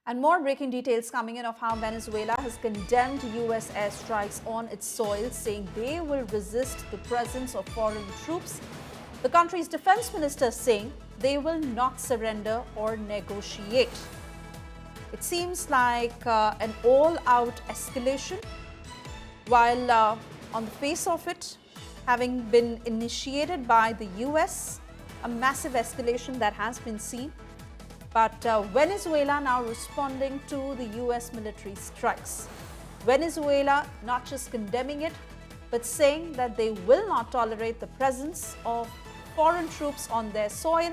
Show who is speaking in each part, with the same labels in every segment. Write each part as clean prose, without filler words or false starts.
Speaker 1: And more breaking details coming in of how Venezuela has condemned US airstrikes on its soil, saying they will resist the presence of foreign troops. The country's defense minister saying they will not surrender or negotiate. It seems like an all-out escalation, while on the face of it, having been initiated by the US, a massive escalation that has been seen. But Venezuela now responding to the US military strikes. Venezuela not just condemning it, but saying that they will not tolerate the presence of foreign troops on their soil.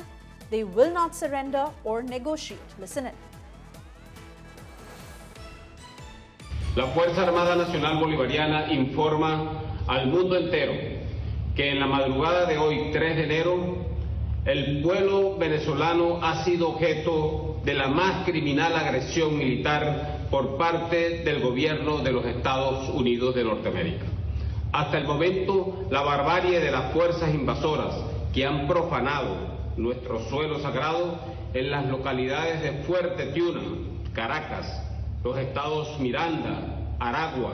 Speaker 1: They will not surrender or negotiate. Listen in.
Speaker 2: La Fuerza Armada Nacional Bolivariana informa al mundo entero que en la madrugada de hoy, 3 de enero, el pueblo venezolano ha sido objeto de la más criminal agresión militar por parte del gobierno de los Estados Unidos de Norteamérica. Hasta el momento, la barbarie de las fuerzas invasoras que han profanado nuestro suelo sagrado en las localidades de Fuerte Tiuna, Caracas, los estados Miranda, Aragua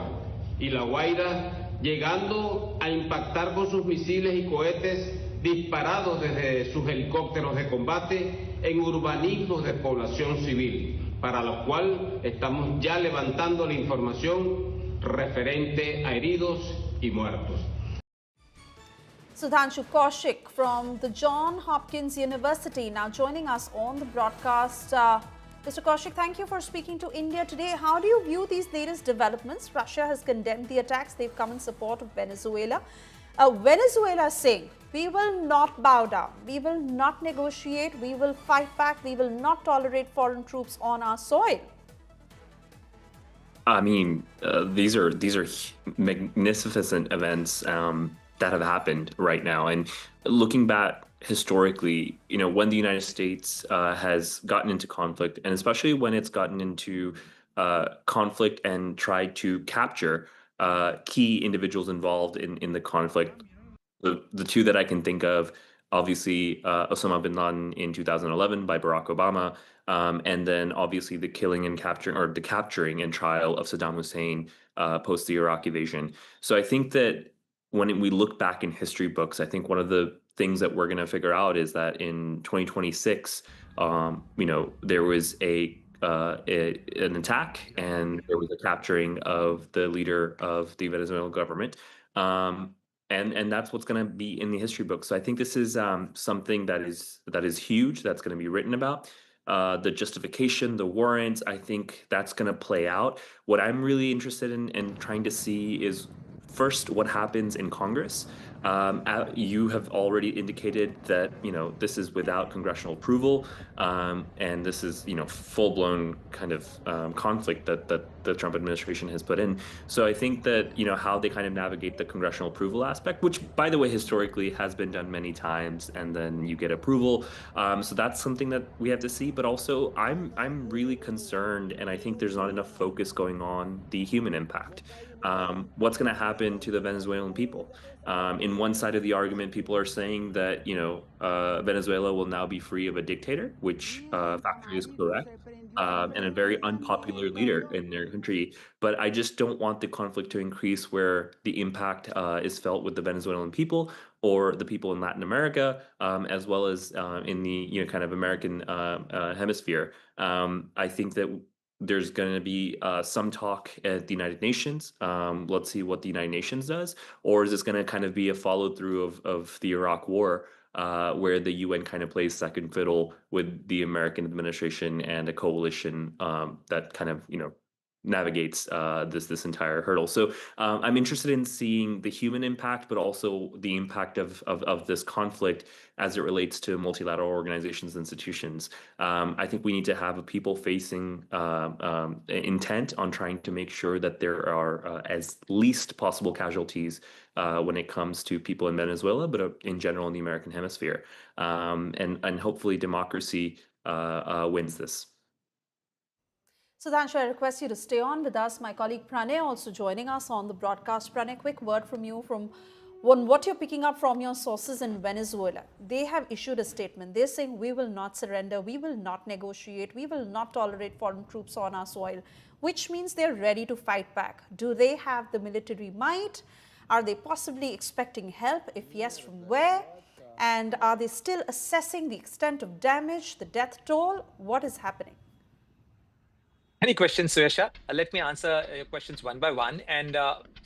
Speaker 2: y La Guaira, llegando a impactar con sus misiles y cohetes disparados desde sus helicópteros de combate en urbanismos de población civil, para lo cual estamos ya levantando la información referente a heridos y muertos.
Speaker 1: Sudhanshu Kaushik from the Johns Hopkins University now joining us on the broadcast. Mr. Kaushik, thank you for speaking to India today. How do you view these latest developments? Russia has condemned the attacks. They've come in support of Venezuela. Venezuela is saying, we will not bow down, we will not negotiate, we will fight back, we will not tolerate foreign troops on our soil.
Speaker 3: I mean, these are magnificent events that have happened right now. And looking back historically, you know, when the United States has gotten into conflict, and especially when it's gotten into conflict and tried to capture key individuals involved in the conflict. The two that I can think of, obviously, Osama bin Laden in 2011 by Barack Obama, and then obviously the killing and capturing, or the capturing and trial of Saddam Hussein post the Iraq invasion. So I think that when we look back in history books, I think one of the things that we're going to figure out is that in 2026, you know, there was an attack, and there was a capturing of the leader of the Venezuelan government, and that's what's going to be in the history book. So I think this is something that is huge. That's going to be written about. The justification, the warrants, I think that's going to play out. What I'm really interested in trying to see is first what happens in Congress. You have already indicated that, you know, this is without congressional approval, and this is, you know, full-blown kind of conflict that the Trump administration has put in. So I think that, you know, how they kind of navigate the congressional approval aspect, which, by the way, historically has been done many times, and then you get approval. So that's something that we have to see. But also, I'm really concerned, and I think there's not enough focus going on the human impact. What's going to happen to the Venezuelan people? In one side of the argument, people are saying that, you know, Venezuela will now be free of a dictator, which factually is correct, and a very unpopular leader in their country. But I just don't want the conflict to increase where the impact is felt with the Venezuelan people or the people in Latin America, as well as in the, you know, kind of American hemisphere. I think that there's going to be some talk at the United Nations. Let's see what the United Nations does. Or is this going to kind of be a follow through of the Iraq War, where the UN kind of plays second fiddle with the American administration and a coalition that kind of, you know, navigates this entire hurdle. So I'm interested in seeing the human impact, but also the impact of this conflict as it relates to multilateral organizations and institutions. I think we need to have a people-facing intent on trying to make sure that there are as least possible casualties when it comes to people in Venezuela, but in general in the American hemisphere. And hopefully democracy wins this.
Speaker 1: Sudhanshu, I request you to stay on with us. My colleague Pranay also joining us on the broadcast. Pranay, quick word from you from what you're picking up from your sources in Venezuela, they have issued a statement. They're saying we will not surrender, we will not negotiate, we will not tolerate foreign troops on our soil, which means they're ready to fight back. Do they have the military might? Are they possibly expecting help? If yes, from where? And are they still assessing the extent of damage, the death toll? What is happening?
Speaker 4: Any questions, Suesha? Let me answer your questions one by one. And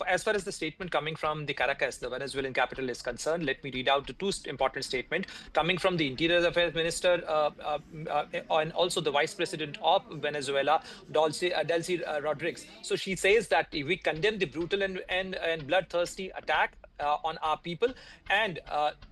Speaker 4: as far as the statement coming from the Caracas, the Venezuelan capital, is concerned, let me read out the two important statements coming from the Interior Affairs Minister and also the Vice President of Venezuela, Delcy Rodriguez. So she says that we condemn the brutal and bloodthirsty attack on our people, and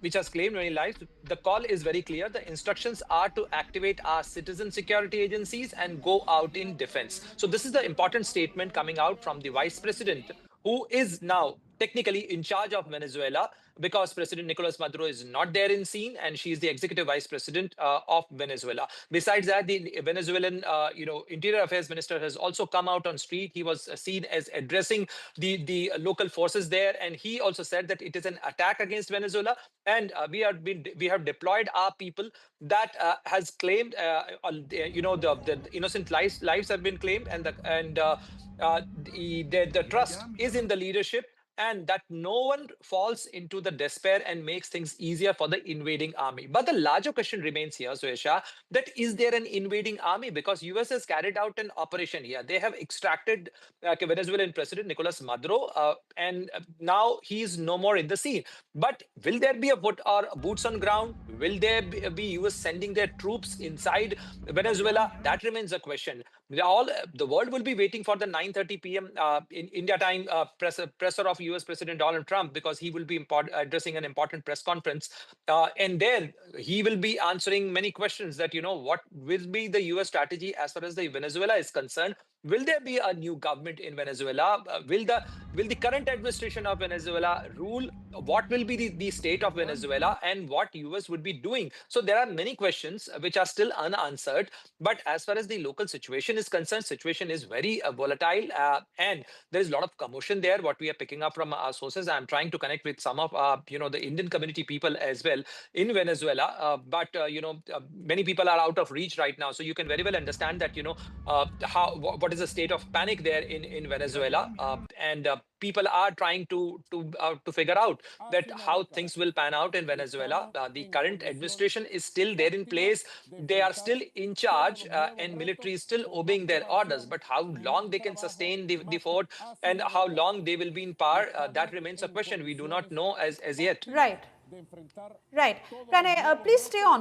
Speaker 4: which has claimed many lives. The call is very clear. The instructions are to activate our citizen security agencies and go out in defense. So this is the important statement coming out from the Vice President, who is now technically in charge of Venezuela, because President Nicolas Maduro is not there in scene, and she is the executive vice president of Venezuela. Besides that, the Venezuelan, Interior Affairs Minister has also come out on street. He was seen as addressing the local forces there, and he also said that it is an attack against Venezuela, and we have deployed our people. That has claimed, the innocent lives have been claimed, and the trust is in the leadership, and that no one falls into the despair and makes things easier for the invading army. But the larger question remains here, Suesha, that is there an invading army? Because US has carried out an operation here. They have extracted Venezuelan President Nicolas Maduro, and now he is no more in the scene. But will there be a boots on ground? Will there be US sending their troops inside Venezuela? That remains a question. The world will be waiting for the 9:30 p.m. In India time presser of US President Donald Trump, because he will be addressing an important press conference, and there he will be answering many questions that what will be the US strategy as far as the Venezuela is concerned. Will there be a new government in Venezuela? Will the current administration of Venezuela rule? What will be the state of Venezuela, and what US would be doing? So there are many questions which are still unanswered. But as far as the local situation is concerned, situation is very volatile, and there is a lot of commotion there. What we are picking up from our sources, I'm trying to connect with some of the Indian community people as well in Venezuela, but many people are out of reach right now. So you can very well understand that what is the state of panic there in Venezuela, and people are trying to figure out that how things will pan out in Venezuela. The current administration is still there in place. They are still in charge, and military is still obeying their orders. But how long they can sustain the fort, and how long they will be in power, that remains a question. We do not know as yet.
Speaker 1: Right. Right. Pranay, please stay on.